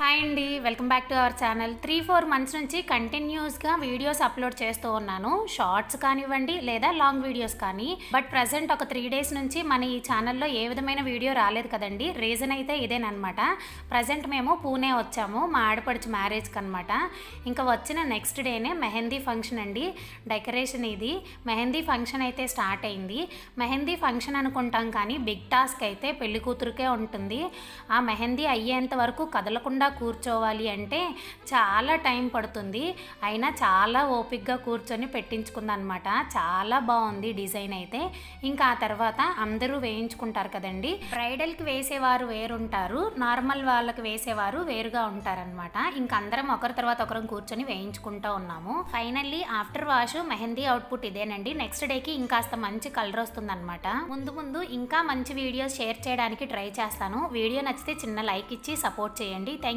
Hi అండి, welcome back to our channel. 3-4 months నుంచి కంటిన్యూస్గా వీడియోస్ అప్లోడ్ చేస్తూ ఉన్నాను. షార్ట్స్ కానివ్వండి లేదా లాంగ్ వీడియోస్ కానీ. బట్ ప్రజెంట్ ఒక 3 డేస్ నుంచి మన ఈ ఛానల్లో ఏ విధమైన వీడియో రాలేదు కదండి. రీజన్ అయితే ఇదేనమాట. ప్రజెంట్ మేము పూణే వచ్చాము మా ఆడపడుచు మ్యారేజ్కి అనమాట. ఇంకా వచ్చిన నెక్స్ట్ డేనే మెహందీ ఫంక్షన్ అండి. డెకరేషన్ ఇది మెహందీ ఫంక్షన్ అయితే స్టార్ట్ అయింది. మెహందీ ఫంక్షన్ అనుకుంటాం కానీ బిగ్ టాస్క్ అయితే పెళ్లి కూతురుకే ఉంటుంది. ఆ మెహందీ అయ్యేంత వరకు కదలకుండా కూర్చోవాలి అంటే చాలా టైం పడుతుంది. అయినా చాలా ఓపిక్గా కూర్చొని పెట్టించుకుందనమాట. చాలా బాగుంది డిజైన్ అయితే. ఇంకా ఆ తర్వాత అందరూ వేయించుకుంటారు కదండి. బ్రైడల్కి వేసేవారు వేరుంటారు, నార్మల్ వాళ్ళకి వేసేవారు వేరుగా ఉంటారనమాట. ఇంకా అందరం ఒకరి తర్వాత ఒకరం కూర్చొని వేయించుకుంటూ ఉన్నాము. Finally after wash mehndi output ఇదేనండి. నెక్స్ట్ డేకి ఇంకాస్త మంచి కలర్ వస్తుందన్నమాట. ముందు ఇంకా మంచి వీడియోస్ షేర్ చేయడానికి ట్రై చేస్తాను. వీడియో నచ్చితే చిన్న లైక్ ఇచ్చి సపోర్ట్ చేయండి. థ్యాంక్